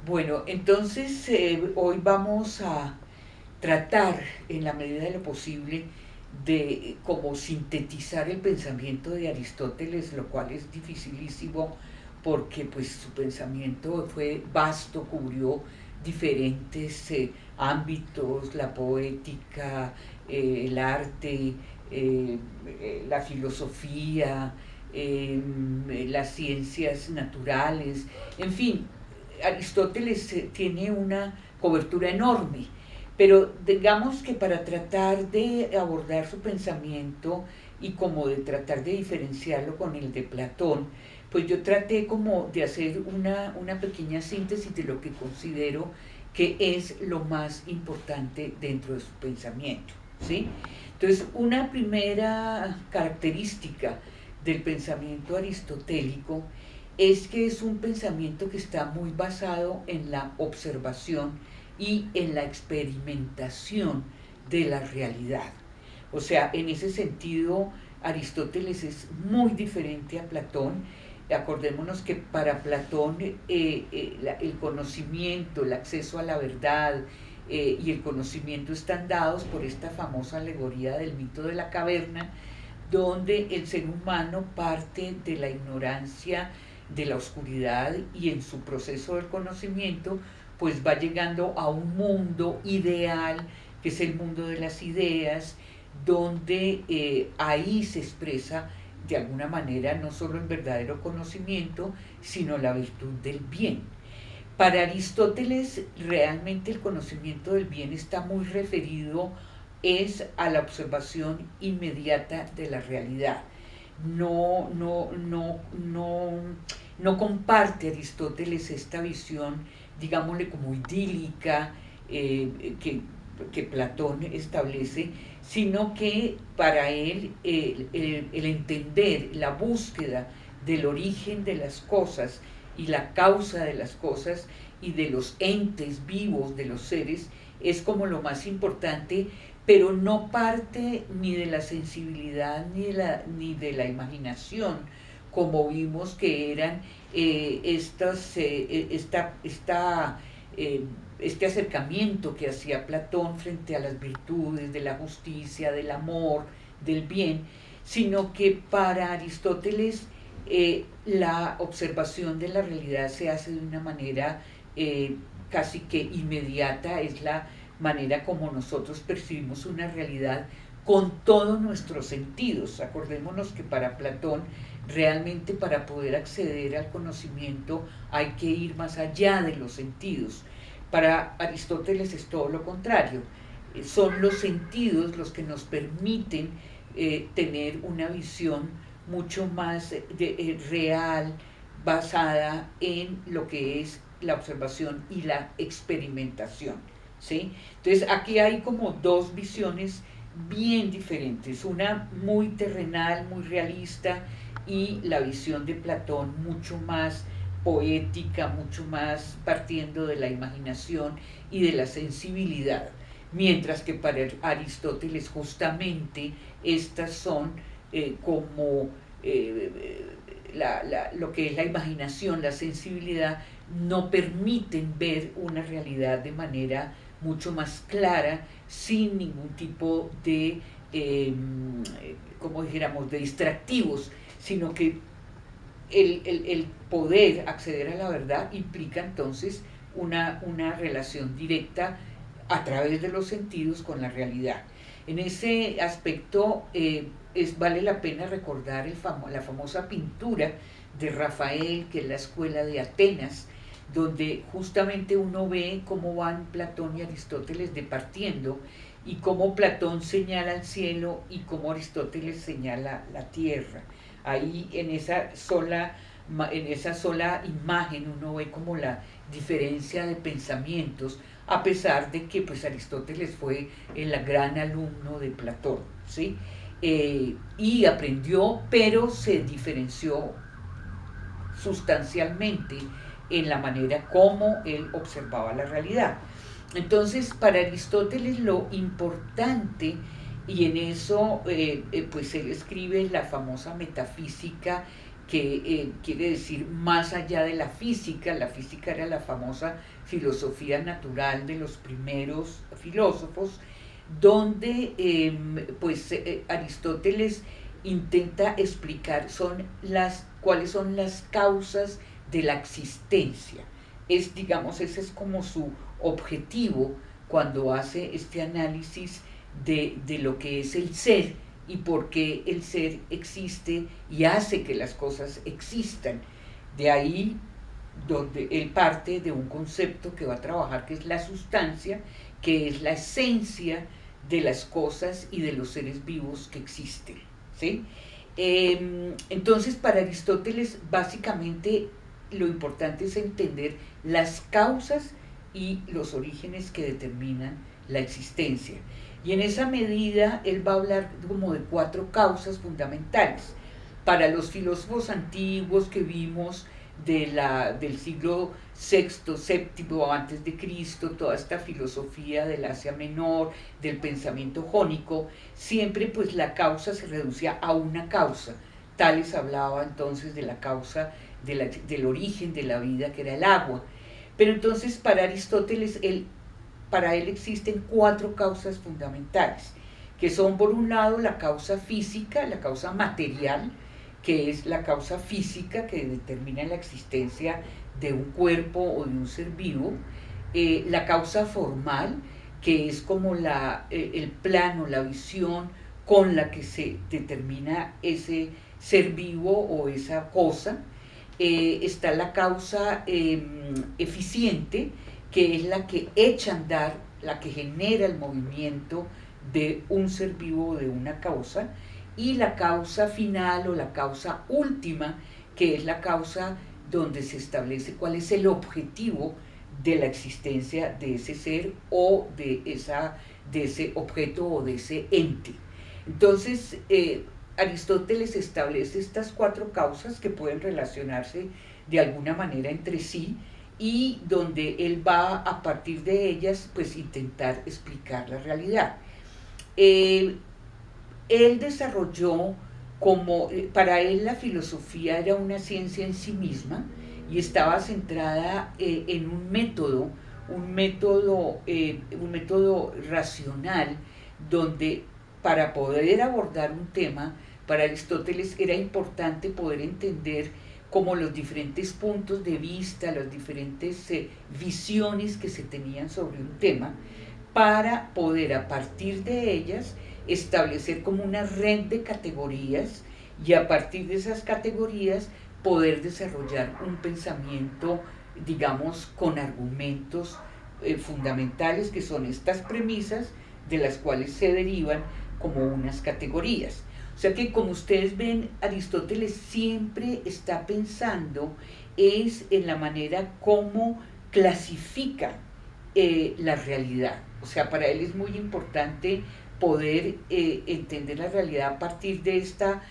Bueno, entonces hoy vamos a tratar en la medida de lo posible de como sintetizar el pensamiento de Aristóteles, lo cual es dificilísimo porque pues su pensamiento fue vasto, cubrió diferentes ámbitos, la poética, el arte, la filosofía, las ciencias naturales, en fin, Aristóteles tiene una cobertura enorme, pero digamos que para tratar de abordar su pensamiento y como de tratar de diferenciarlo con el de Platón, pues yo traté como de hacer una pequeña síntesis de lo que considero que es lo más importante dentro de su pensamiento, ¿sí? Entonces, una primera característica del pensamiento aristotélico es que es un pensamiento que está muy basado en la observación y en la experimentación de la realidad. O sea, en ese sentido, Aristóteles es muy diferente a Platón. Acordémonos que para Platón el conocimiento, el acceso a la verdad y el conocimiento están dados por esta famosa alegoría del mito de la caverna, donde el ser humano parte de la ignorancia, de la oscuridad y en su proceso del conocimiento pues va llegando a un mundo ideal que es el mundo de las ideas, donde ahí se expresa de alguna manera no solo el verdadero conocimiento, sino la virtud del bien. Para Aristóteles realmente el conocimiento del bien está muy referido es a la observación inmediata de la realidad. No comparte Aristóteles esta visión, digámosle, como idílica que Platón establece, sino que para él el entender la búsqueda del origen de las cosas y la causa de las cosas y de los entes vivos, de los seres, es como lo más importante, pero no parte ni de la sensibilidad ni de la imaginación, como vimos que eran eh, este acercamiento que hacía Platón frente a las virtudes de la justicia, del amor, del bien, sino que para Aristóteles la observación de la realidad se hace de una manera casi que inmediata, es la manera como nosotros percibimos una realidad con todos nuestros sentidos. Acordémonos que para Platón realmente para poder acceder al conocimiento hay que ir más allá de los sentidos. Para Aristóteles es todo lo contrario. Son los sentidos los que nos permiten tener una visión mucho más real, basada en lo que es la observación y la experimentación, ¿sí? Entonces aquí hay como dos visiones bien diferentes, una muy terrenal, muy realista, y la visión de Platón mucho más poética, mucho más partiendo de la imaginación y de la sensibilidad, mientras que para Aristóteles justamente estas son como lo que es la imaginación, la sensibilidad, no permiten ver una realidad de manera mucho más clara, sin ningún tipo de, como dijéramos, de distractivos, sino que el poder acceder a la verdad implica entonces una relación directa a través de los sentidos con la realidad. En ese aspecto vale la pena recordar la famosa pintura de Rafael, que es la escuela de Atenas, donde justamente uno ve cómo van Platón y Aristóteles departiendo y cómo Platón señala el cielo y cómo Aristóteles señala la tierra. Ahí en esa sola imagen uno ve como la diferencia de pensamientos, a pesar de que pues Aristóteles fue el gran alumno de Platón, ¿sí? Y aprendió, pero se diferenció sustancialmente en la manera como él observaba la realidad. Entonces, para Aristóteles lo importante, y en eso pues él escribe la famosa metafísica que quiere decir más allá de la física era la famosa filosofía natural de los primeros filósofos, donde Aristóteles intenta explicar cuáles son las causas de la existencia. Digamos, ese es como su objetivo cuando hace este análisis de lo que es el ser y por qué el ser existe y hace que las cosas existan. De ahí donde él parte de un concepto que va a trabajar, que es la sustancia, que es la esencia de las cosas y de los seres vivos que existen, ¿sí? Entonces, para Aristóteles, básicamente, lo importante es entender las causas y los orígenes que determinan la existencia. Y en esa medida, él va a hablar como de 4 causas fundamentales. Para los filósofos antiguos que vimos del siglo VI, VII antes de Cristo, toda esta filosofía del Asia Menor, del pensamiento jónico, siempre pues la causa se reducía a una causa. Tales hablaba entonces de la causa del origen de la vida, que era el agua. Pero entonces para Aristóteles, para él existen 4 causas fundamentales, que son por un lado la causa física, la causa material, que es la causa física que determina la existencia de un cuerpo o de un ser vivo, la causa formal, que es como el plano, la visión con la que se determina ese ser vivo o esa cosa. Está la causa eficiente, que es la que echa a andar, la que genera el movimiento de un ser vivo o de una causa, y la causa final o la causa última, que es la causa donde se establece cuál es el objetivo de la existencia de ese ser o de ese objeto o de ese ente. Entonces, Aristóteles establece estas 4 causas que pueden relacionarse de alguna manera entre sí y donde él va a partir de ellas pues intentar explicar la realidad. Él desarrolló para él la filosofía era una ciencia en sí misma y estaba centrada en un método racional, donde para poder abordar un tema, para Aristóteles era importante poder entender como los diferentes puntos de vista, las diferentes visiones que se tenían sobre un tema, para poder a partir de ellas establecer como una red de categorías y a partir de esas categorías poder desarrollar un pensamiento, digamos, con argumentos fundamentales, que son estas premisas de las cuales se derivan como unas categorías. O sea que, como ustedes ven, Aristóteles siempre está pensando es en la manera como clasifica la realidad. O sea, para él es muy importante poder entender la realidad a partir de esta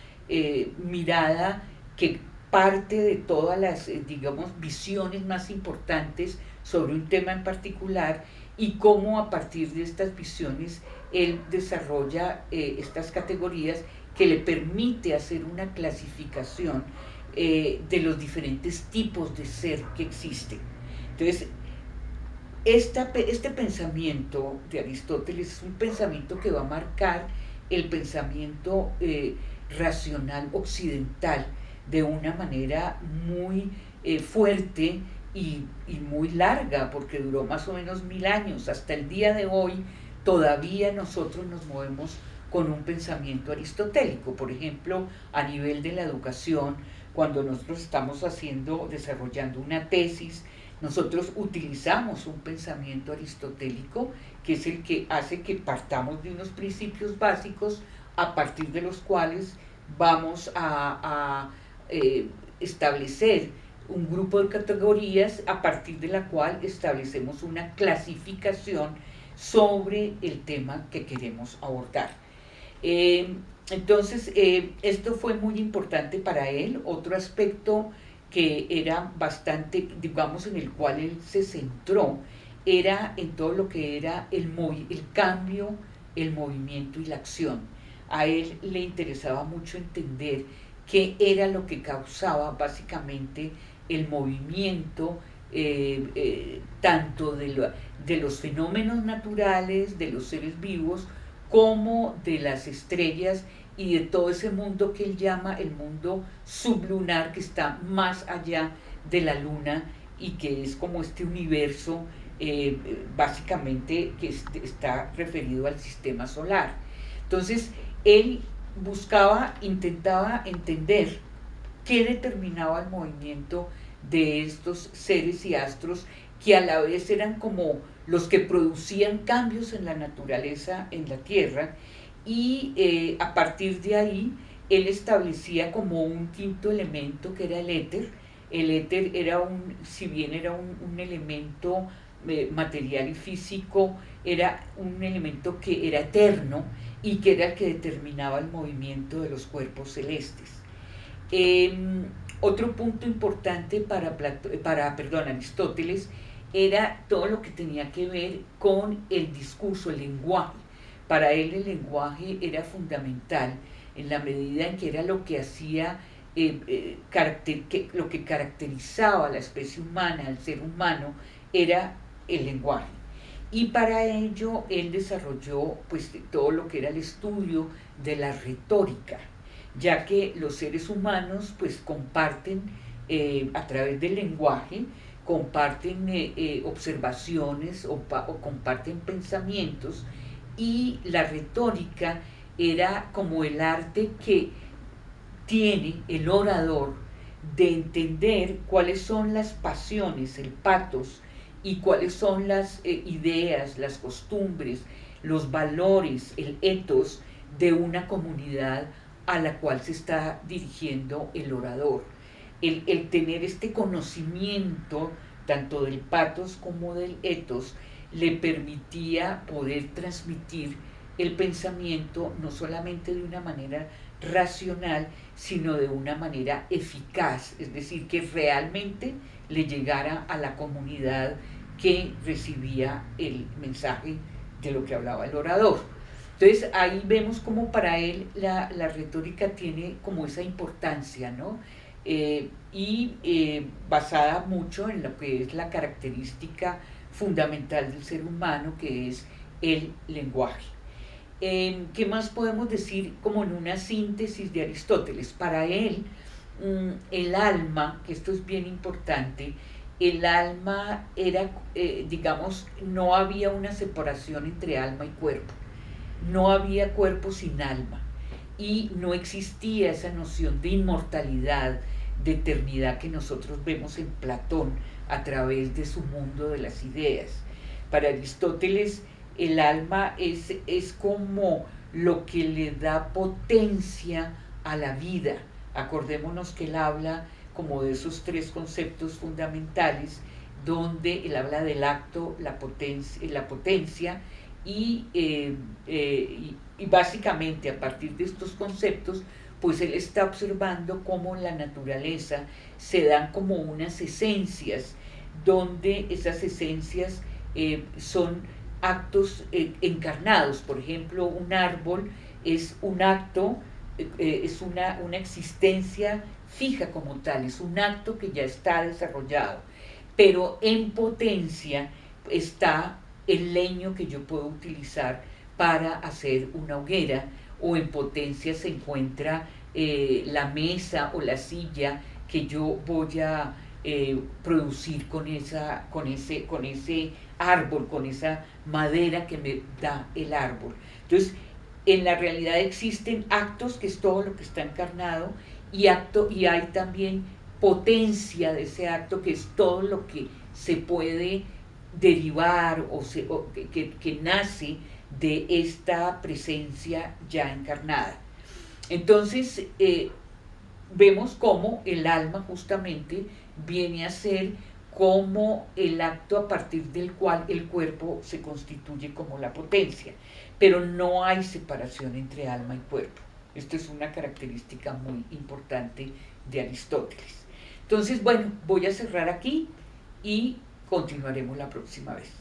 mirada que parte de todas las, digamos, visiones más importantes sobre un tema en particular, y cómo a partir de estas visiones él desarrolla estas categorías que le permite hacer una clasificación de los diferentes tipos de ser que existen. Entonces, este pensamiento de Aristóteles es un pensamiento que va a marcar el pensamiento racional occidental de una manera muy fuerte y muy larga, porque duró más o menos 1000 años. Hasta el día de hoy todavía nosotros nos movemos con un pensamiento aristotélico. Por ejemplo, a nivel de la educación, cuando nosotros estamos desarrollando una tesis, nosotros utilizamos un pensamiento aristotélico, que es el que hace que partamos de unos principios básicos a partir de los cuales vamos a establecer un grupo de categorías a partir de la cual establecemos una clasificación sobre el tema que queremos abordar. Entonces, esto fue muy importante para él. Otro aspecto que era bastante, digamos, en el cual él se centró, era en todo lo que era el cambio, el movimiento y la acción. A él le interesaba mucho entender qué era lo que causaba básicamente el movimiento tanto de los fenómenos naturales, de los seres vivos, como de las estrellas y de todo ese mundo que él llama el mundo sublunar, que está más allá de la luna y que es como este universo básicamente que está referido al sistema solar. Entonces, él intentaba entender qué determinaba el movimiento de estos seres y astros que a la vez eran como los que producían cambios en la naturaleza, en la Tierra, y a partir de ahí él establecía como un quinto elemento que era el éter. El éter era si bien era un elemento material y físico, era un elemento que era eterno y que era el que determinaba el movimiento de los cuerpos celestes. Otro punto importante para Aristóteles era todo lo que tenía que ver con el discurso, el lenguaje. Para él el lenguaje era fundamental en la medida en que era lo que hacía, lo que caracterizaba a la especie humana, al ser humano, era el lenguaje. Y para ello él desarrolló pues todo lo que era el estudio de la retórica, ya que los seres humanos pues comparten a través del lenguaje, comparten observaciones o comparten pensamientos, y la retórica era como el arte que tiene el orador de entender cuáles son las pasiones, el patos, y cuáles son las ideas, las costumbres, los valores, el ethos de una comunidad a la cual se está dirigiendo el orador. El tener este conocimiento tanto del patos como del ethos le permitía poder transmitir el pensamiento no solamente de una manera racional, sino de una manera eficaz, es decir, que realmente le llegara a la comunidad que recibía el mensaje de lo que hablaba el orador. Entonces ahí vemos como para él la retórica tiene como esa importancia, ¿no? Basada mucho en lo que es la característica fundamental del ser humano, que es el lenguaje. ¿Qué más podemos decir como en una síntesis de Aristóteles? Para él, el alma, que esto es bien importante, el alma era, digamos, no había una separación entre alma y cuerpo, no había cuerpo sin alma, y no existía esa noción de inmortalidad, de eternidad que nosotros vemos en Platón a través de su mundo de las ideas. Para Aristóteles, el alma es como lo que le da potencia a la vida. Acordémonos que él habla como de esos tres conceptos fundamentales, donde él habla del acto, la potencia y básicamente a partir de estos conceptos, pues él está observando cómo en la naturaleza se dan como unas esencias, donde esas esencias son actos encarnados. Por ejemplo, un árbol es un acto, es una existencia fija como tal, es un acto que ya está desarrollado, pero en potencia está el leño que yo puedo utilizar para hacer una hoguera, o en potencia se encuentra la mesa o la silla que yo voy a producir con ese árbol, con esa madera que me da el árbol. Entonces, en la realidad existen actos, que es todo lo que está encarnado, y hay también potencia de ese acto, que es todo lo que se puede derivar que nace de esta presencia ya encarnada. Entonces, vemos cómo el alma justamente viene a ser como el acto a partir del cual el cuerpo se constituye como la potencia, pero no hay separación entre alma y cuerpo. Esto es una característica muy importante de Aristóteles. Entonces, bueno, voy a cerrar aquí y continuaremos la próxima vez.